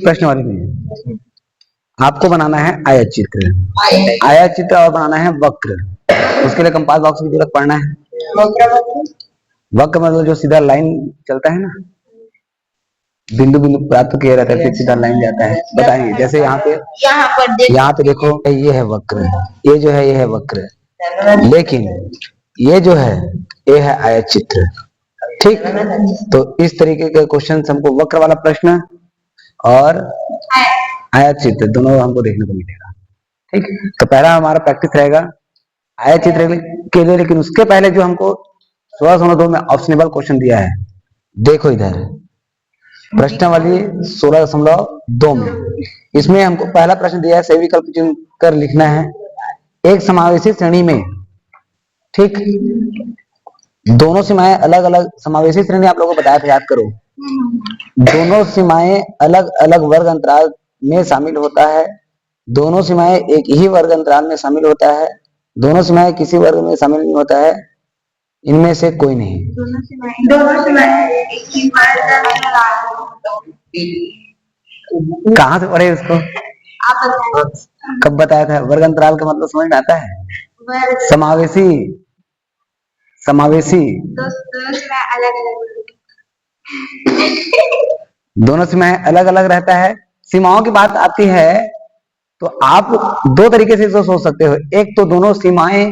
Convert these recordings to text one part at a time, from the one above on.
प्रश्न वाली में आपको बनाना है आयत चित्र, आयत चित्र और बनाना है वक्र। उसके लिए कंपास बॉक्स की जरूरत पड़ना है। वक्र मतलब जो सीधा लाइन चलता है ना, बिंदु बिंदु प्राप्त किया रहता है फिर सीधा लाइन जाता है। बताइए, जैसे यहाँ पे देखो ये है वक्र, ये जो है ये है वक्र, लेकिन ये जो है ये है आयत चित्र। ठीक, तो इस तरीके के क्वेश्चन हमको वक्र वाला प्रश्न और आयत चित्र दोनों हमको देखने को मिलेगा। ठीक, तो पहला हमारा प्रैक्टिस रहेगा आयत चित्र के लिए, लेकिन उसके पहले जो हमको 16.2 में ऑप्शनेबल क्वेश्चन दिया है, देखो इधर प्रश्नावली 16.2 में, इसमें हमको पहला प्रश्न दिया है, सही विकल्प चुनकर लिखना है एक समावेशी श्रेणी में। ठीक, दोनों सीमाएं अलग अलग, समावेशी श्रेणी आप लोगों को बताया था, याद करो। दोनों सीमाएं अलग अलग वर्ग अंतराल में शामिल होता है, दोनों सीमाएं एक ही वर्ग अंतराल में शामिल होता है, दोनों सीमाएं किसी वर्ग में शामिल नहीं होता है, इनमें से कोई नहीं। दोनों सीमाएं एक ही वर्ग कहाँ से पढ़े उसको? कब बताया था? वर्ग अंतराल का मतलब समझ में आता है? समावेशी, समावेशी दोनों सीमाएं अलग अलग रहता है। सीमाओं की बात आती है तो आप दो तरीके से इसको सोच सकते हो। एक तो दोनों सीमाएं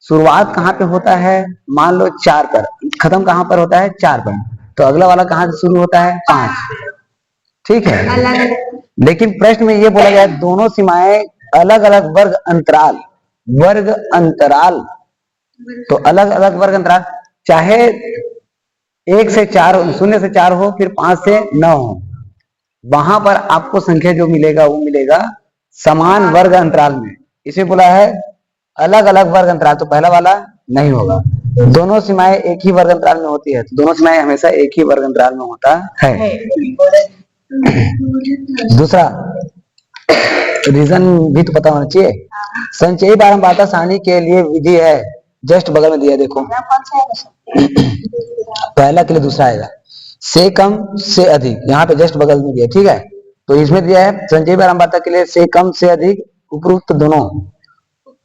शुरुआत कहाँ पे होता है, मान लो 4 पर, खत्म कहाँ पर होता है 4 पर, तो अगला वाला कहाँ से शुरू होता है 5। ठीक है, लेकिन प्रश्न में ये बोला गया है दोनों सीमाएं अलग अलग वर्ग अंतराल, वर्ग अंतराल, तो अलग अलग वर्ग अंतराल, चाहे 1 से 4, 0 से 4 हो, फिर 5 से 9 हो, वहां पर आपको संख्या जो मिलेगा वो मिलेगा समान वर्ग अंतराल में। इसे बोला है अलग अलग वर्ग अंतराल, तो पहला वाला नहीं होगा। दोनों सीमाएं एक ही वर्ग अंतराल में होती है, तो दोनों सीमाएं हमेशा एक ही वर्ग अंतराल में होता है। दूसरा रीजन भी तो पता होना चाहिए। संचयी बारंबारता सारणी के लिए विधि है, जस्ट बगल में दिया देखो, पहला के लिए दूसरा आएगा, से कम से अधिक, यहाँ पे जस्ट बगल में दिया। ठीक है, तो इसमें दिया है संचयी बारंबारता के लिए से कम से अधिक, उपरोक्त दोनों,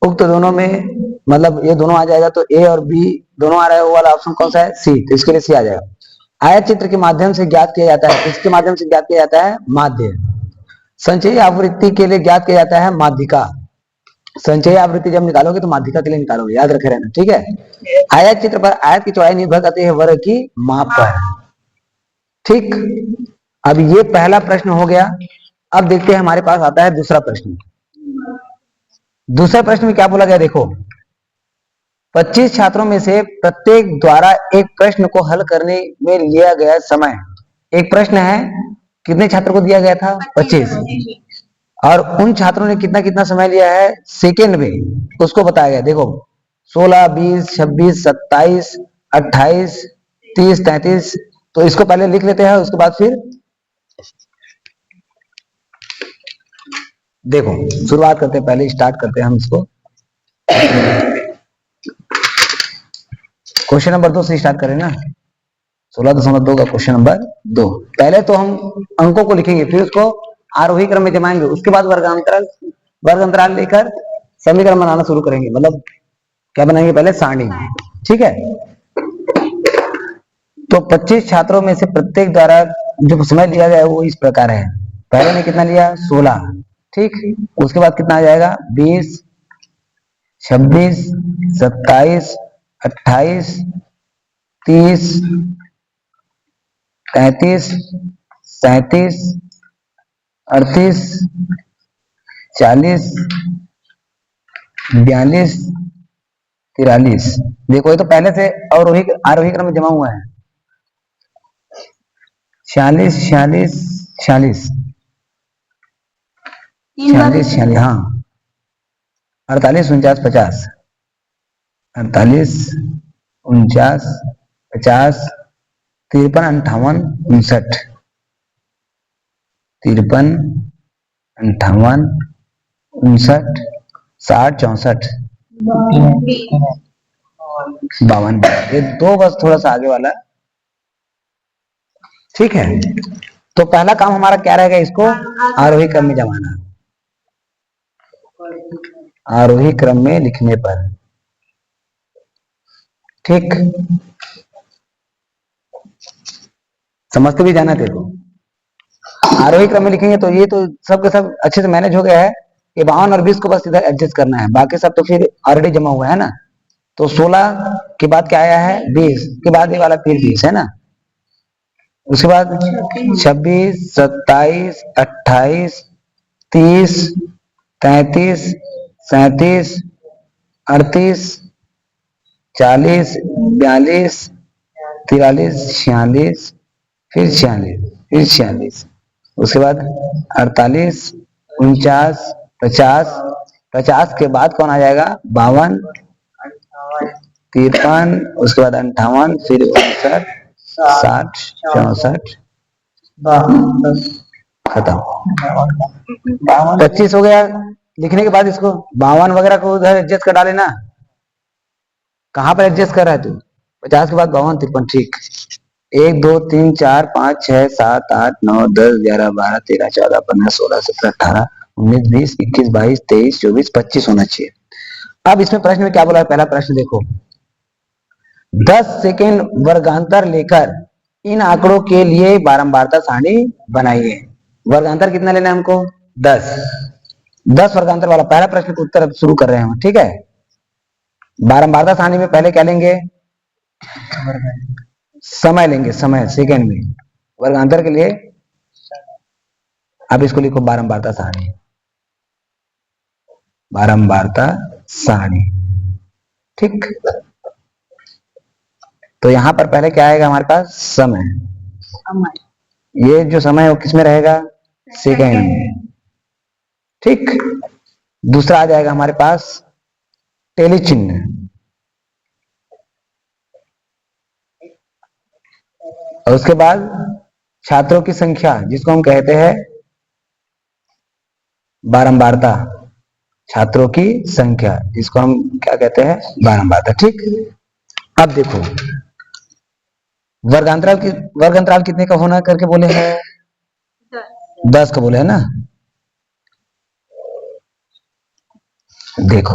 उक्त दोनों में मतलब ये दोनों आ जाएगा, तो ए और बी दोनों आ रहा है, वो वाला ऑप्शन कौन सा है? सी, तो इसके लिए सी आ जाएगा। आयत चित्र के माध्यम से ज्ञात किया जाता है, इसके माध्यम से ज्ञात किया जाता है माध्य। संचयी आवृत्ति के लिए ज्ञात किया जाता है माध्यिका। संचयी आवृत्ति जब निकालोगे तो माध्यिका के लिए निकालोगे, याद रखे रहना। ठीक है, आयत चित्र पर आयत की चौड़ाई निर्भर करती है वर्ग की माप पर। ठीक, अब ये पहला प्रश्न हो गया। अब देखते हैं हमारे पास आता है दूसरा प्रश्न। दूसरे प्रश्न में क्या बोला गया देखो, 25 छात्रों में से प्रत्येक द्वारा एक प्रश्न को हल करने में लिया गया समय। एक प्रश्न है, कितने छात्रों को दिया गया था? 25, और उन छात्रों ने कितना कितना समय लिया है सेकेंड में, उसको बताया गया। देखो 16, 20, 26, 27, 28, 30, 33, तो इसको पहले लिख लेते हैं, उसके बाद फिर देखो शुरुआत करते हैं, पहले स्टार्ट करते हैं हम इसको। क्वेश्चन नंबर 2 से स्टार्ट करें ना, 16.2 का क्वेश्चन नंबर 2। पहले तो हम अंकों को लिखेंगे, फिर उसको आरोही क्रम में जमाएंगे, उसके बाद वर्ग अंतराल लेकर समीकरण बनाना शुरू करेंगे, मतलब क्या बनाएंगे पहले सारणी। ठीक है, तो 25 छात्रों में से प्रत्येक द्वारा जो समय लिया गया है वो इस प्रकार है। पहले ने कितना लिया? 16। ठीक, उसके बाद कितना आ जाएगा? 20, 26, 27, 28, 30, 33, 37, 38, 40, 42, 43। देखो ये तो पहले से आरोही क्रम में जमा हुआ है। 46, 46, 46, 46, 46, हाँ, 48, 49, 50, 48, 49, 50, 53, 58, 59, 53, 58, 59, 60, 64, 52। ये 2 बस थोड़ा सा आगे वाला। ठीक है, तो पहला काम हमारा क्या रहेगा, इसको आरोही क्रम में जमाना। आरोही क्रम में लिखने पर, ठीक, समझते भी जाना तेरे को। आरोही क्रम में लिखेंगे तो ये तो सब के सब अच्छे से मैनेज हो गया है। ये 52 और 20 को बस इधर एडजस्ट करना है, बाकी सब तो फिर ऑलरेडी जमा हुआ है ना। तो 16 के बाद क्या आया है, 20 के बाद ये वाला फिर 20 है ना। उसके बाद 26, 27, 28, 30, 33, 37, 38, 40, 42, 43, 46, फिर 46, फिर 46, उसके बाद 48, 49, 50, 50 के बाद कौन आ जाएगा, 52, 53, उसके बाद 58, फिर 59, 60, 64, खत्म। 25 हो गया। लिखने के बाद इसको 52 वगैरह को उधर एडजस्ट कर डाले ना। कहां पर एडजस्ट कर रहा है तू, 50 के बाद 52, 53, ठीक। 1, 2, 3, 4, 5, 6, 7, 8, 9, 10, 11, 12, 13, 14, 15, 16, 17, 18, 19, 20, 21, 22, 23, 24, 25 होना चाहिए। अब इसमें प्रश्न में क्या बोला है, पहला प्रश्न देखो, 10 सेकेंड वर्गांतर लेकर इन आंकड़ों के लिए बारंबारता सारणी बनाइए। वर्गांतर कितना लेना है हमको, 10। 10 वर्गांतर वाला पहला प्रश्न का उत्तर अब शुरू कर रहे हैं हम, ठीक है। बारंबारता सारणी में पहले क्या लेंगे, समय लेंगे, समय सेकेंड में। वर्गांतर के लिए अब इसको लिखो बारंबारता सारणी, बारंबारता सारणी, ठीक। तो यहां पर पहले क्या आएगा हमारे पास, समय। ये जो समय है वो किसमें रहेगा, सेकेंड में, ठीक। दूसरा आ जाएगा हमारे पास टेली चिन्ह, और उसके बाद छात्रों की संख्या जिसको हम कहते हैं बारंबारता, छात्रों की संख्या जिसको हम क्या कहते हैं, बारंबारता, ठीक। अब देखो वर्गांतराल कितने का होना करके बोले हैं, 10 का बोले है ना। देखो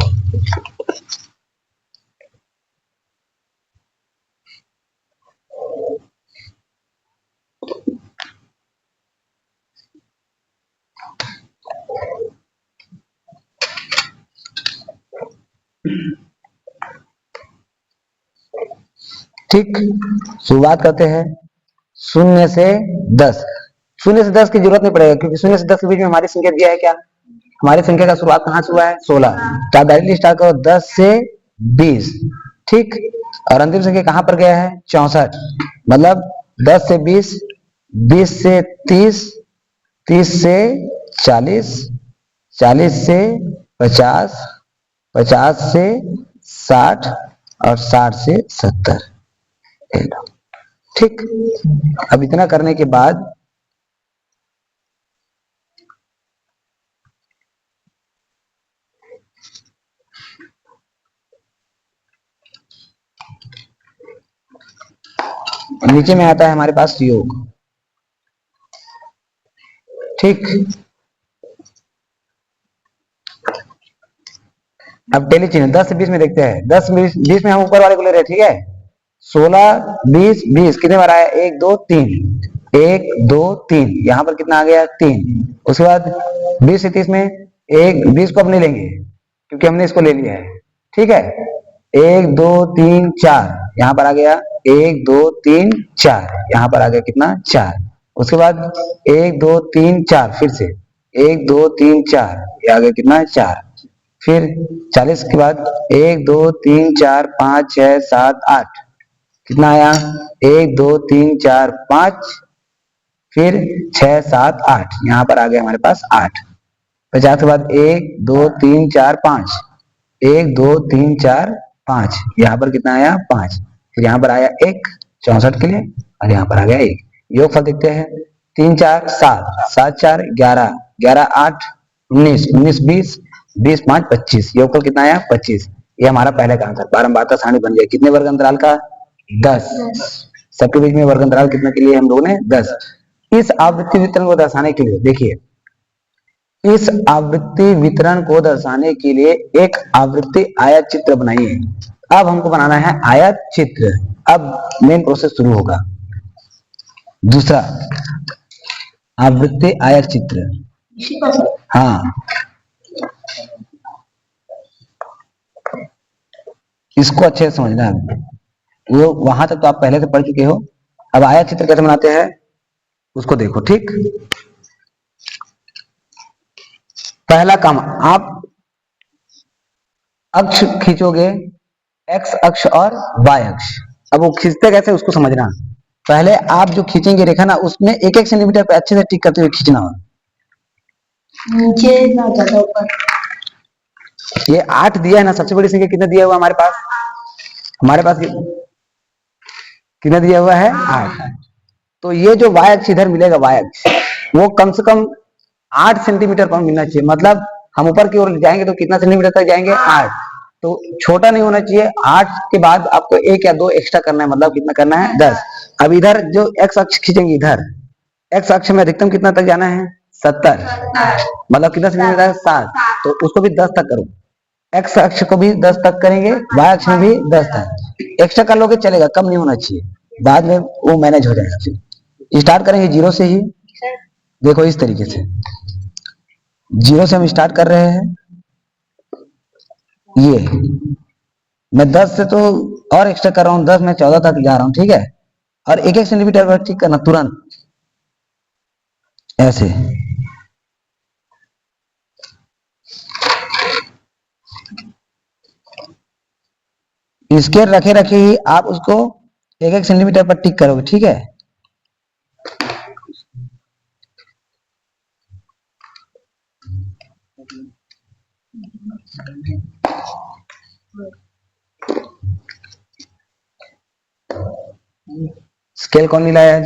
ठीक, शुरुआत करते हैं 0 से 10। 0 से 10 की जरूरत नहीं पड़ेगा क्योंकि 0 से 10 के बीच में हमारी संख्या दिया है क्या, हमारी संख्या का शुरुआत कहां से हुआ है, 16। तो आप डायरेक्टली स्टार्ट करो 10 से 20, ठीक। और अंतिम संख्या कहां पर गया है, 64। मतलब 10 से 20, 20 से 30, 30 से 40, 40 से 50, 50 से 60 और 60 से 70, ठीक। अब इतना करने के बाद नीचे में आता है हमारे पास योग, ठीक। अब टेली चिन्ह 10 से 20 में देखते हैं, 10 20 में हम ऊपर वाले को ले रहे हैं, ठीक है। 16, 20, 20 कितने बार आया, 1, 2, 3, 1, 2, 3, यहां पर कितना आ गया, 3। उसके बाद 20 से 30 में 20 को अब नहीं लेंगे क्योंकि हमने इसको ले लिया है, ठीक है। 1, 2, 3, 4 यहां पर आ गया, 1, 2, 3, 4 यहां पर आ गया कितना, 4। उसके बाद 1, 2, 3, 4 फिर से 1, 2, 3, 4 ये आ गया कितना, 4। फिर 40 के बाद 1, 2, 3, 4, 5, 6, 7, 8 कितना आया, 1, 2, 3, 4, 5, फिर 6, 7, 8 यहां पर आ गया हमारे पास 8। 50 के बाद 1, 2, 3, 4, 5, 1, 2, 3, 4, 5 यहां पर कितना आया, 5। फिर यहां पर आया 1 64 के लिए और यहां पर आ गया 1। योगफल देखते हैं, 3, 4, 7, 7, 4, 11, 11, 8, 19, 19, 20, 20, 5, 25 योगफल कितना आया, 25। ये हमारा पहले का आंसर, बारंबारता सारणी बन गया। कितने वर्ग अंतराल का, 10। सबके बीच में वर्ग अंतराल कितना के लिए हम लोगों ने, 10। इस आवृत्ति वितरण को दर्शाने के लिए देखिए, इस आवृत्ति वितरण को दर्शाने के लिए एक आवृत्ति आयत चित्र बनाइए। अब हमको बनाना है आयत चित्र। अब मेन प्रोसेस शुरू होगा। दूसरा, आवृत्ति आयत चित्र। हाँ, इसको अच्छे से समझना है। वो वहां तक तो आप पहले से पढ़ चुके हो। अब आयत चित्र कैसे बनाते हैं उसको देखो। ठीक, पहला काम, आप अक्ष खींचोगे, एक्स अक्ष और वाई अक्ष। अब वो खींचते कैसे उसको समझना। पहले आप जो खींचेंगे रेखा ना, उसमें एक एक सेंटीमीटर पे अच्छे से टिक करते हुए खींचना हो। नीचे ना ज्यादा ऊपर। ये 8 दिया है ना, सबसे बड़ी संख्या कितना दिया हुआ हमारे पास? हमारे पास कितना दिया हुआ है? 8। तो ये जो वाई अक्ष इधर मिलेगा, वाई अक्ष वो कम से कम 8 सेंटीमीटर पर मिलना चाहिए। मतलब हम ऊपर की ओर जाएंगे तो कितना सेंटीमीटर तक जाएंगे? 8। तो छोटा नहीं होना चाहिए। 8 के बाद आपको 1 या 2 एक्स्ट्रा करना है, मतलब कितना करना है? 10। अब इधर जो एक्स अक्ष खींचेंगे, इधर एक्स अक्ष में अधिकतम कितना तक जाना है? 70। मतलब कितना सेंटीमीटर? 7। तो उसको भी 10 तक करो। एक्स अक्ष को भी 10 तक करेंगे, वाई अक्ष में भी 10 तक। एक्स्ट्रा कर लोगे चलेगा, कम नहीं होना चाहिए, बाद में वो मैनेज हो जाएगा। फिर स्टार्ट करेंगे 0 से ही। देखो इस तरीके से 0 से हम स्टार्ट कर रहे हैं। ये मैं 10 से तो और एक्स्ट्रा कर रहा हूं, 10 में 14 तक जा रहा हूं। ठीक है, और 1-1 सेंटीमीटर पर ठीक करना तुरंत ऐसे। इसके रखे रखे ही आप उसको 1-1 सेंटीमीटर पर टिक करोगे। ठीक है, स्केल कौन नहीं लाया आज?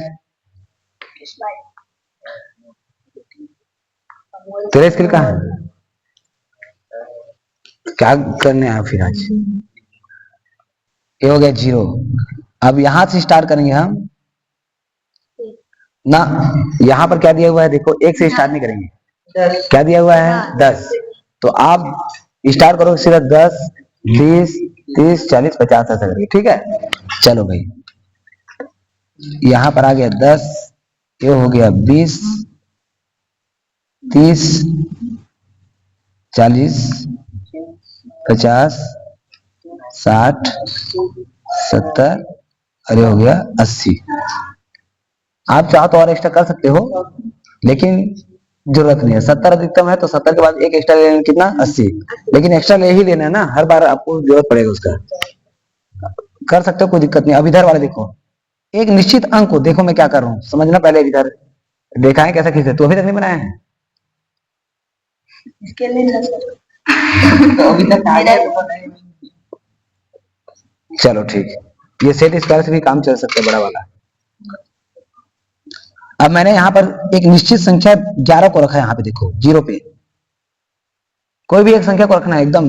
तेरा स्केल कहाँ है? क्या करने आया फिर आज? ये हो गया 0। अब यहां से स्टार्ट करेंगे हम ना। यहां पर क्या दिया हुआ है देखो, 1 से स्टार्ट नहीं करेंगे। क्या दिया हुआ है? 10। तो आप स्टार्ट करोगे सीधा 10, 20, 30, 40, 50 ऐसा करके। ठीक है, चलो भाई, यहां पर आ गया 10, ये हो गया 20, 30, 40, 50, 60, 70 और ये हो गया 80। आप चाहो तो और एक्स्ट्रा कर सकते हो, लेकिन जरूरत नहीं है। 70 अधिकतम है तो 70 के बाद 1 एक्स्ट्रा ले लेना, कितना? 80। लेकिन एक्स्ट्रा ले ही लेना है ना, हर बार आपको जरूरत पड़ेगा उसका। कर सकते हो, कोई दिक्कत नहीं। अब इधर वाले देखो, एक निश्चित अंक को देखो मैं क्या कर रहा हूँ, समझना। पहले इधर देखा है कैसा खींचते, तो अभी तक नहीं बनाया है? इसके लिए तो अभी तक आ गया तो बनाए। चलो ठीक, ये सेट स्क्वायर से भी काम चल सकता है, बड़ा वाला। अब मैंने यहाँ पर एक निश्चित संख्या 11 को रखा है। यहाँ पे देखो 0 पे कोई भी एक संख्या को रखना है एकदम।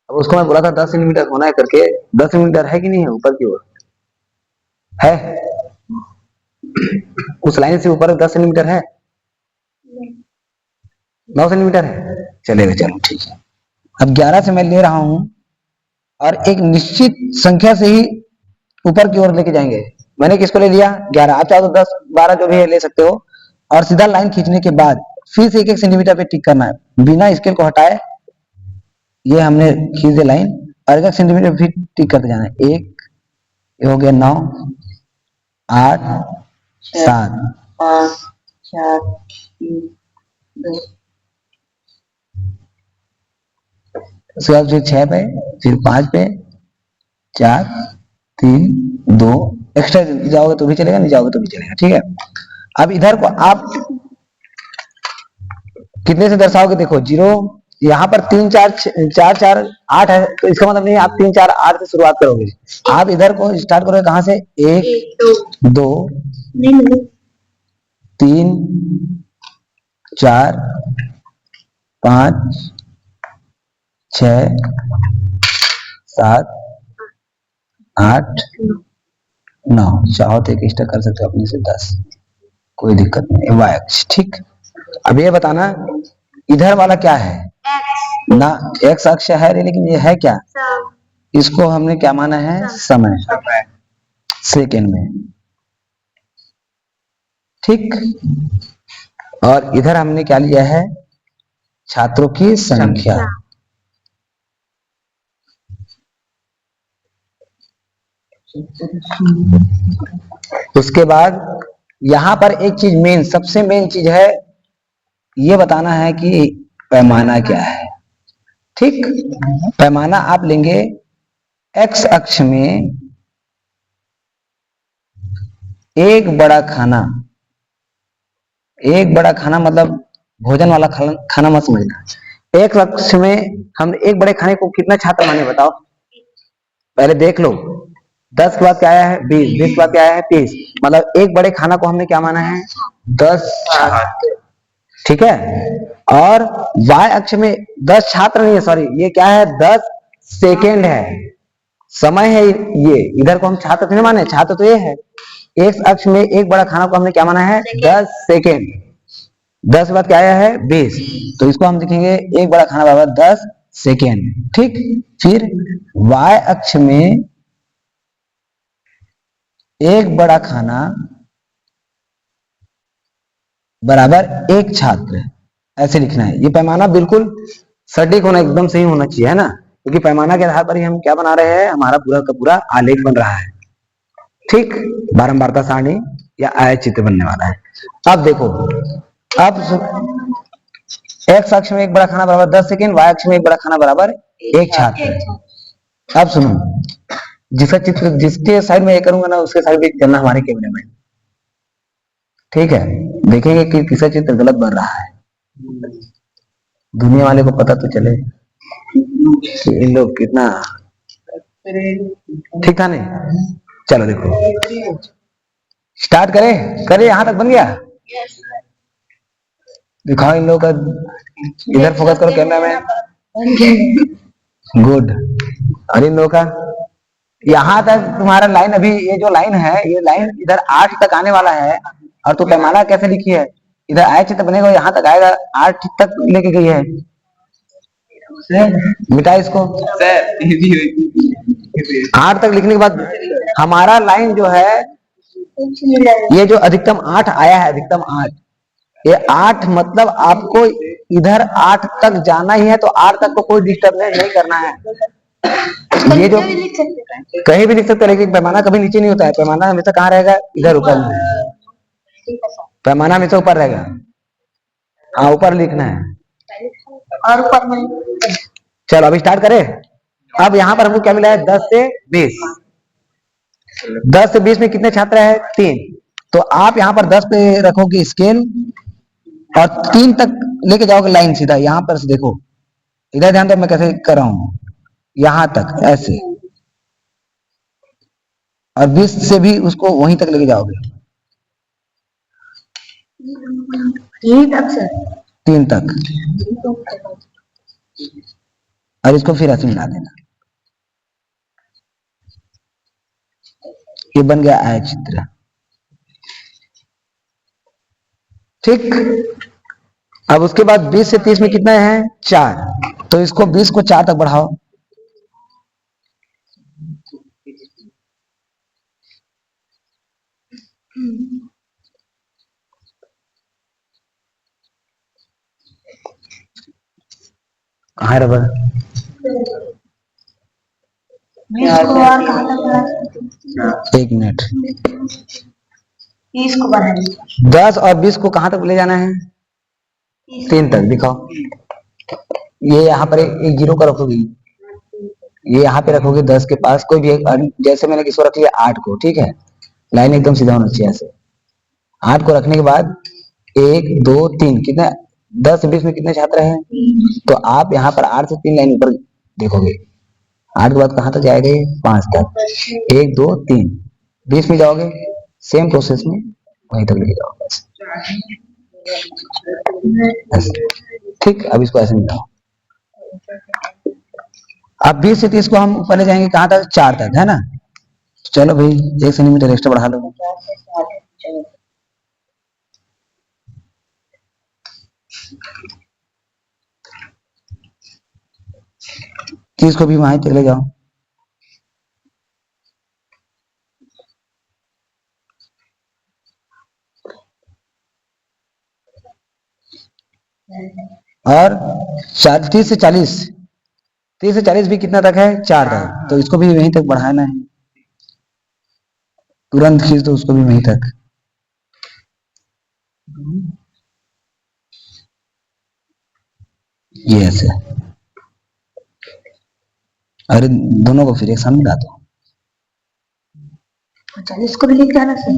अब उसको मैं बोला था 10 सेंटीमीटर होना है करके, 10 सेंटीमीटर है कि नहीं है ऊपर की ओर? है? उस लाइन से ऊपर 10 सेंटीमीटर है? 9 सेंटीमीटर है? चलेगा, चलो ठीक है। अब 11 से मैं ले रहा हूं और एक निश्चित संख्या से ही ऊपर की ओर लेके जाएंगे। मैंने किसको ले लिया? 11। आप चाहो तो 10, 12 जो भी है ले सकते हो। और सीधा लाइन खींचने के बाद फिर से 1-1 सेंटीमीटर पे टिक करना है बिना स्केल को हटाए। ये हमने खींच दिया लाइन, और 1 सेंटीमीटर फिर टिक करते जाना है। 1, ये हो गया 9, 8, 7, 5, 4, 3, 2। उसके बाद फिर 6 पे, फिर 5 पे, 4, 3, 2। एक्स्ट्रा जाओगे तो भी चलेगा, नहीं जाओगे तो भी चलेगा। ठीक है, अब इधर को आप कितने से दर्शाओगे? देखो 0 यहाँ पर 3, 4, 4, 4, 8 है, तो इसका मतलब नहीं आप 3, 4, 8 से शुरुआत करोगे। आप इधर को स्टार्ट करोगे कहां से? 1, 2, 3, 4, 5, 6, 7, 8, 9। चाहो तो एक एक्स्ट्रा कर सकते हो अपने से 10। कोई दिक्कत नहीं, y अक्ष। ठीक, अब ये बताना इधर वाला क्या है ना, x अक्ष है लेकिन ये है क्या, इसको हमने क्या माना है, समय, सेकेंड में। ठीक, और इधर हमने क्या लिया है, छात्रों की संख्या। उसके बाद यहां पर एक चीज मेन, सबसे मेन चीज है, ये बताना है कि पैमाना क्या है। ठीक, पैमाना आप लेंगे x अक्ष में एक बड़ा खाना, एक बड़ा खाना मतलब भोजन वाला खाना मत समझना। एक अक्ष में हम एक बड़े खाने को कितना छात्र माने बताओ, पहले देख लो। 10 के बाद क्या आया है 20, 20 के बाद क्या आया है 30, मतलब एक बड़े खाना को हमने क्या माना है 10 छात्र। ठीक है, और y अक्ष में 10 छात्र नहीं है, सॉरी, ये क्या है 10 सेकेंड है, समय है ये। इधर को हम छात्र नहीं माने, छात्र तो ये है। x अक्ष में एक बड़ा खाना को हमने क्या माना है 10 सेकेंड। 10 के बाद क्या आया है 20, तो इसको हम लिखेंगे एक बड़ा खाना बराबर 10 सेकेंड। ठीक, फिर y अक्ष में एक बड़ा खाना बराबर एक छात्र, ऐसे लिखना है। ये पैमाना बिल्कुल सटीक होना, एकदम सही होना चाहिए, है ना, क्योंकि पैमाना के आधार पर ही हम क्या बना रहे हैं, हमारा पूरा का पूरा आलेख बन रहा है। ठीक, बारंबारता सारणी या आयत चित्र बनने वाला है। अब देखो, अब x अक्ष में एक बड़ा खाना बराबर 10 सेकेंड, y अक्ष में एक बड़ा खाना बराबर एक छात्र। अब सुनो, जिसका चित्र जिसके साइड में ये करूंगा ना, उसके साइड भी करना हमारे कैमरे में। ठीक है, देखेंगे कि किसका चित्र गलत बन रहा है, दुनिया वाले को पता तो चले कि इन लोग कितना ठीक था। नहीं, चलो देखो, स्टार्ट करें, करे यहां तक बन गया, दिखाओ इन लोग का, इधर फोकस करो कैमरा में, गुड। और इन लोग का यहां तक तुम्हारा लाइन, अभी ये जो लाइन है, ये लाइन इधर 8 तक आने वाला है, और तू पैमाना कैसे लिखी है, इधर आय चित्र बनेगा, यहां तक आएगा, 8 तक लेके गई है। मिटा इसको, 8 तक लिखने के बाद हमारा लाइन जो है, ये जो अधिकतम 8 आया है, अधिकतम 8, ये 8 मतलब आपको इधर 8 तक जाना ही है, तो 8 तक को कोई डिस्टर्ब नहीं करना है। ये जो कहीं भी लिख सकते, लेकिन पैमाना कभी नीचे नहीं होता है, पैमाना हमेशा कहाँ रहेगा, इधर ऊपर में, पैमाना हमेशा ऊपर रहेगा। हाँ, ऊपर लिखना है, और ऊपर में। चलो अभी स्टार्ट करें। अब यहाँ पर हमको क्या मिला है 10 से 20, 10 से 20 में कितने छात्र है 3, तो आप यहाँ पर 10 पे रखोगे स्केल, और 3 तक लेके जाओगे लाइन सीधा, यहाँ पर से देखो, इधर ध्यान दो मैं कैसे कर रहा हूँ, यहां तक ऐसे, और 20 से भी उसको वहीं तक लेके जाओगे, 3 तक, और इसको फिर ऐसे मिला देना। ये बन गया आयत चित्र। ठीक, अब उसके बाद 20 से 30 में कितना है 4, तो इसको 20 को 4 तक बढ़ाओ, कहाँ है रबर, एक मिनट, 30 को बढ़ाएंगे, 10 और 20 को कहां तक ले जाना है 3 तक, दिखाओ। ये यहाँ पर एक जीरो का रखोगे, ये यहाँ पे रखोगे 10 के पास, कोई भी जैसे मैंने किसको रख लिया 8 को। ठीक है, लाइन एकदम सीधा होना चाहिए ऐसे। 8 को रखने के बाद 1 2 3 कितना, 10 20 में कितने छात्र हैं, तो आप यहाँ पर 8 से 3 लाइन ऊपर देखोगे, 8 के बाद कहां तक जाएगा 5 तक, 1 2 3, 20 में जाओगे सेम प्रोसेस में वहीं तक लेके जाओगे ऐसे। ठीक, अब इसको ऐसे मिलाओ। अब 20 से 30 को हम ऊपर ले जाएंगे कहां तक 4 तक, है ना, चलो भाई 1 सेंटीमीटर एक्स्ट्रा बढ़ा लो, 30 को भी वहां तक ले जाओ। और 30 से 40, 30 से 40 भी कितना तक है? 4 तक। तो इसको भी वहीं तक बढ़ाना है, तुरंत खींच दो उसको भी वहीं तक। ये ऐसे, अरे दोनों को फिर एक साथ मिला दो। 40 को भी लिख जाना सर।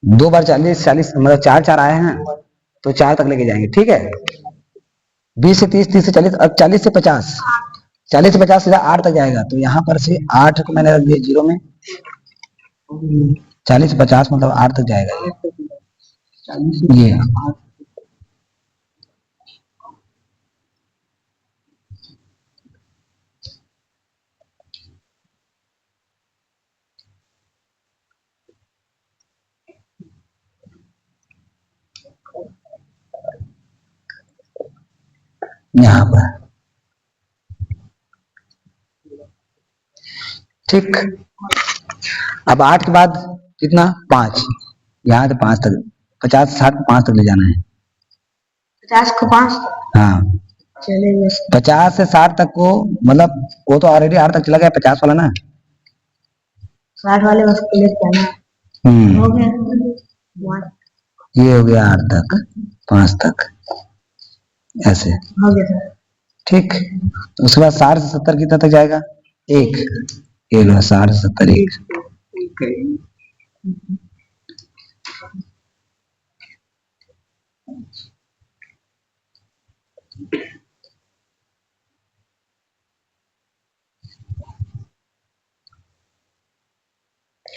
दो बार 40 40 मतलब 4 4 आए हैं, तो 4 तक लेके जाएंगे, ठीक है। 20 से 30, 30 से 40, अब 40 से 50, 40 से 50 सीधा 8 तक जाएगा। तो यहाँ पर से 8 को मैंने रख दिया 0 में, 40 से 50 मतलब 8 तक जाएगा ये। यहाँ पर ठीक। अब 8 के बाद कितना? 5, यहाँ से 5 तक, 50 60 को 5 तक ले जाना है। 50 को 5 हाँ, चलेगा। 50 से 60 तक को, मतलब वो तो ऑलरेडी 8 तक चला गया, 50 वाला ना, 60 वाले बस को लेके जाना हो गया। ये हो गया 8 तक, 5 तक ऐसे हो गया सर। ठीक। उसके बाद 60 से 70 कितना तक जाएगा? 1, ये लो 60 से 70 1।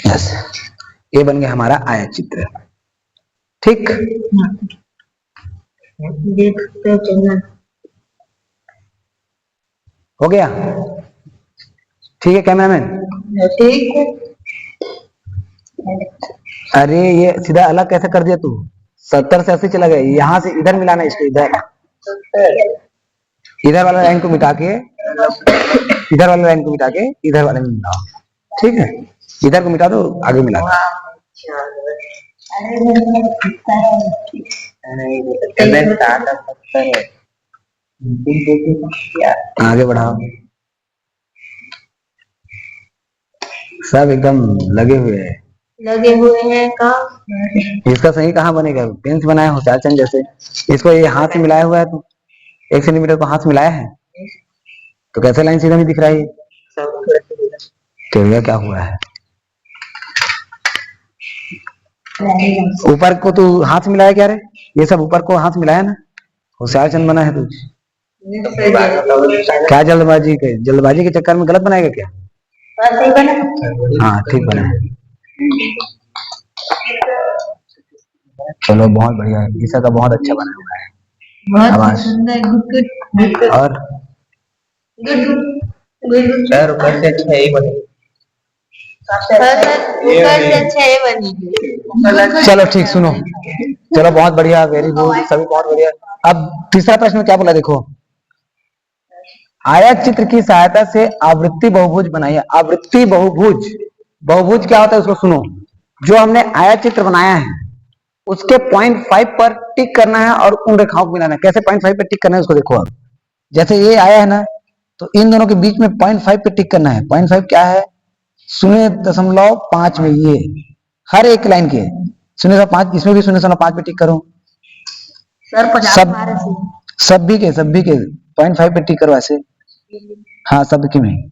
ऐसे ये बन गया हमारा आयत चित्र, ठीक। देखते चलना हो गया, ठीक है कैमरामैन। ठीक है। अरे ये सीधा अलग कैसे कर दिया तू? 70 से 80 चला गया, यहाँ से इधर मिलाना, इसको इधर, इधर वाला लाइन को मिटा के, इधर वाला लाइन को मिटा के इधर वाले में मिलाओ, ठीक है। इधर को मिटा दो, आगे मिला दो। आगे बढ़ाओ, सब एकदम लगे हुए हैं, लगे हुए हैं कहाँ? इसका सही कहाँ बनेगा? पेंस बनाया होशियार चंद जैसे, इसको ये हाथ से मिलाया हुआ है, तो 1 सेंटीमीटर को हाथ से मिलाया है, तो कैसे लाइन सीधा नहीं दिख रहा है? टेढ़ा क्या हुआ है? ऊपर को तू हाथ से मिलाया क्या रे? ये सब ऊपर को हाथ मिलाया ना, होशियार चंद बना है तू। क्या जल्दबाजी के चक्कर में गलत बनाएगा क्या? हाँ ठीक बना है। चलो बहुत बढ़िया है, ईसा का बहुत अच्छा बना हुआ है, बहुत सुंदर। गुड और सर ऊपर से अच्छा ही बनी। चलो ठीक, सुनो, चलो बहुत बढ़िया, वेरी गुड, सभी बहुत बढ़िया। अब तीसरा प्रश्न क्या बोला देखो, आयत चित्र की सहायता से आवृत्ति बहुभुज बनाइए। आवृत्ति बहुभुज, बहुभुज क्या होता है उसको सुनो। जो हमने आयत चित्र बनाया है उसके 0.5 पर टिक करना है और उन रेखाओं को मिलाना है। कैसे 0.5 पर टिक करना है उसको देखो। अब जैसे ये आया है ना, तो इन दोनों के बीच में 0.5 पे टिक करना है। 0.5 क्या है? 0.5 में, ये हर एक लाइन के 0.5, इसमें भी 0.5 पे टिक करो। सर 50 सब भी के 0.5 पे टिक करो ऐसे। हाँ सबके में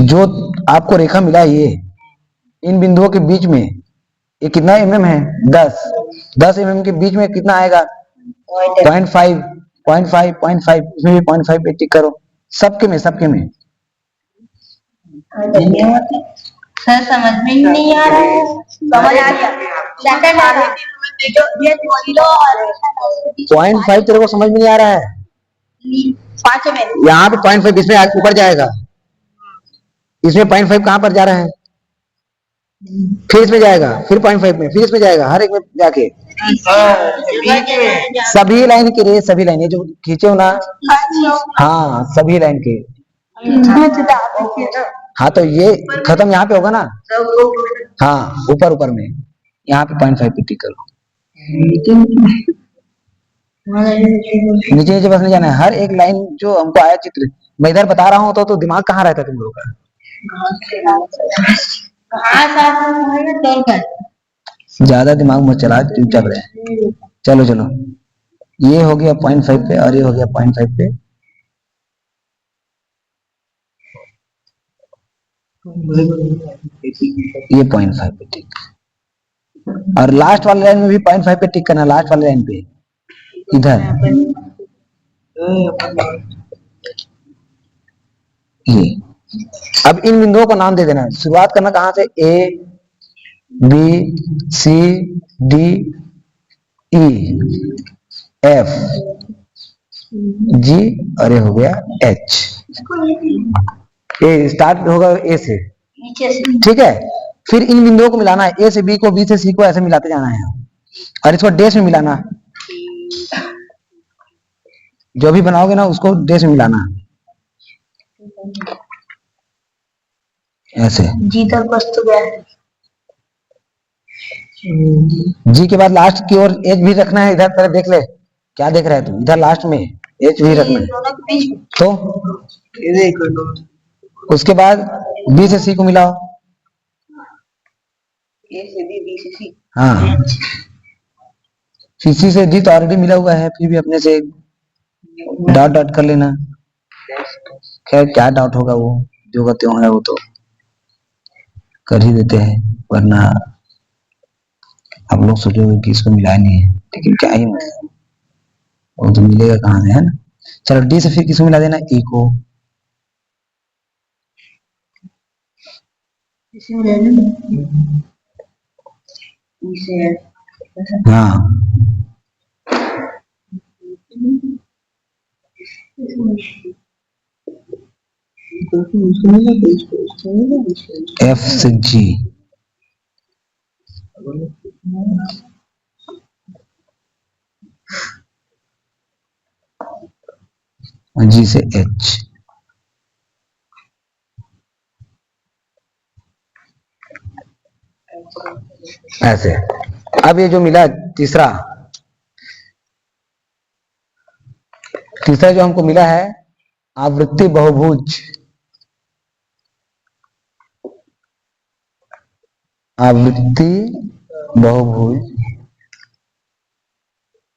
जो आपको रेखा मिला है, ये इन बिंदुओं के बीच में ये कितना mm है? 10 mm के बीच में कितना आएगा? 0.5, 0.5, इसमें भी 0.5 पे टिक करो, सबके में सर समझ में ही नहीं आ रहा है। समझ आ गया। 0.5 तेरे को समझ में नहीं आ रहा है? 5 में यहाँ पे 0.5 इसमें ऊपर जाएगा, इसमें 0.5 कहाँ पर जा रहा है? फिर इसमें जाएगा, फिर 0.5 में, फिर इसमें जाएगा, हर एक में जाके सभी लाइन के रे, सभी लाइन जो खींचे हो ना, हाँ सभी लाइन के। हाँ तो ये खत्म यहाँ पे होगा ना, हाँ ऊपर ऊपर में, यहाँ पे 0.5 पे टिक करो, नीचे नीचे बस नहीं जाना है। हर एक लाइन जो हमको आया चित्र, मैं इधर बता रहा हूँ तो दिमाग कहाँ रहता है तुम लोगों का? ज्यादा दिमाग मत चला, चुपचाप रहे। चलो चलो, ये हो गया 0.5 पे और ये हो गया 0.5 पे। ये 0.5 पे टिक, और लास्ट वाले लाइन में भी 0.5 पे टिक करना, लास्ट वाले लाइन पे इधर ये। अब इन बिंदुओं को नाम दे देना है। शुरुआत करना कहां से? A B C D E F G और ये हो गया एच। ए स्टार्ट होगा ए से, ठीक है। फिर इन बिंदुओं को मिलाना है, ए से बी को, बी से सी को, ऐसे मिलाते जाना है और इसको डैश में मिलाना। जो भी बनाओगे ना उसको डैश में मिलाना ऐसे। जी तक वस्तु गया, जी के बाद लास्ट की ओर एच भी रखना है। इधर पहले देख ले, क्या देख रहा है तू? इधर लास्ट में एच भी रखना है। तो उसके बाद बी से सी को मिलाओ, ए से बी से सी, हाँ सी से डी तो ऑलरेडी मिला हुआ है, फिर भी अपने से डॉट डॉट कर लेना। खैर क्या डॉट होगा, वो जो करते होंगे वो तो कर ही देते हैं, वरना आप लोग सोचोगे कि इसको मिलाया नहीं है, लेकिन क्या ही मतलब, वो तो मिलेगा कहाँ से, है ना। चलो डी से फिर किसको मिला देना? ई को। हाँ एफ से जी, जी से एच। ऐसे। अब ये जो मिला तीसरा जो हमको मिला है आवृत्ति बहुभुज, आवृत्ति बहुभुज,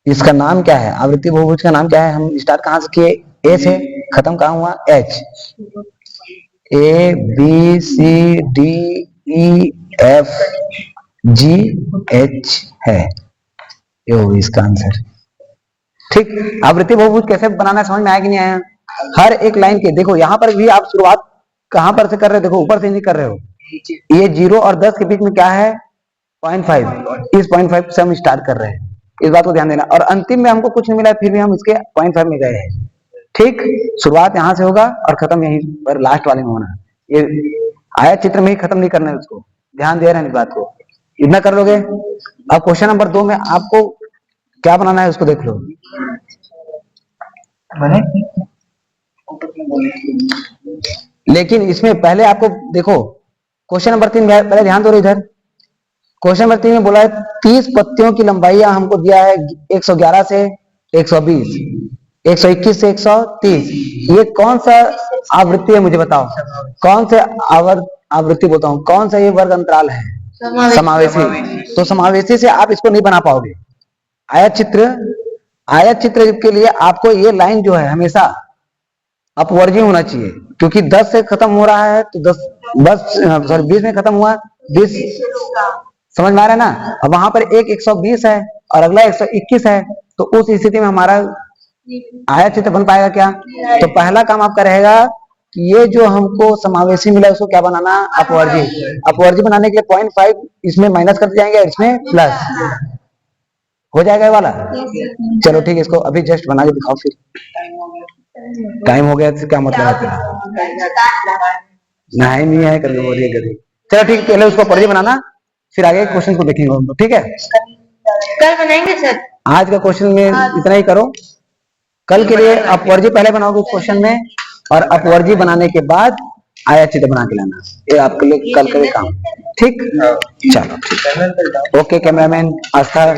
इसका नाम क्या है? आवृत्ति बहुभुज का नाम क्या है? हम स्टार्ट कहां से किए? ए से, खत्म कहां हुआ? H. A B C D E F G H है, ये होगा इसका आंसर। ठीक, आवृत्ति बहुभुज कैसे बनाना समझ में आया कि नहीं आया? हर एक लाइन के देखो, यहां पर भी आप शुरुआत कहां पर से कर रहे हो? देखो ऊपर से नहीं कर रहे हो, ये 0 और 10 के बीच में क्या है? 0.5। इस 0.5 से हम स्टार्ट कर रहे हैं, इस बात को ध्यान देना। और अंतिम में हमको कुछ नहीं मिला, फिर भी हम इसके 0.5 में गए हैं। ठीक, शुरुआत यहां से होगा और खत्म यहीं पर लास्ट वाले में होना। ये आया चित्र में ही खत्म नहीं करना है, उसको ध्यान दे रहे हैं इस बात को, इतना कर लोगे। अब क्वेश्चन नंबर 2 में आपको क्या बनाना है उसको देख लो। लेकिन इसमें पहले आपको देखो, क्वेश्चन नंबर 3 पहले ध्यान दो इधर। क्वेश्चन नंबर 3 में बोला है 30 पत्तियों की लंबाई हमको दिया है 111 से 120, 121 से 130। ये कौन सा आवृत्ति है मुझे बताओ? कौन से आवृत्ति बोलता हूँ, कौन सा ये वर्ग अंतराल है? समावेशी। तो समावेशी से आप इसको नहीं बना पाओगे। आयत चित्र के लिए आपको ये लाइन जो है हमेशा अपवर्जी होना चाहिए, क्योंकि 10 से खत्म हो रहा है तो 20 में खत्म हुआ, 20 समझ में आ रहा है ना। अब वहां पर एक 120 है और अगला 121 है, तो उस स्थिति में हमारा आयत चित्र बन पाएगा क्या? तो पहला काम आपका रहेगा कि ये जो हमको समावेशी मिला उसको क्या बनाना? अपवर्जी। अपवर्जी बनाने के लिए 0.5 इसमें माइनस करते जाएंगे, इसमें प्लस हो जाएगा ये वाला। चलो ठीक है, इसको अभी जस्ट बना के दिखाओ फिर। टाइम हो गया तो क्या मतलब है? नहीं है करके बोल रही है गधी। चलो ठीक, पहले उसको परिधि बनाना, फिर आगे क्वेश्चन को देखेंगे हम लोग, ठीक है। कल बनाएंगे सर। आज का क्वेश्चन में इतना ही करो। कल के लिए अपवर्जी पहले बनाओगे क्वेश्चन में, और अपवर्जी बनाने के बाद आयत चित्र बना के लाना। ये आपके लिए कल का काम, ठीक। चलो ठीक, ओके कैमरामैन आस्था।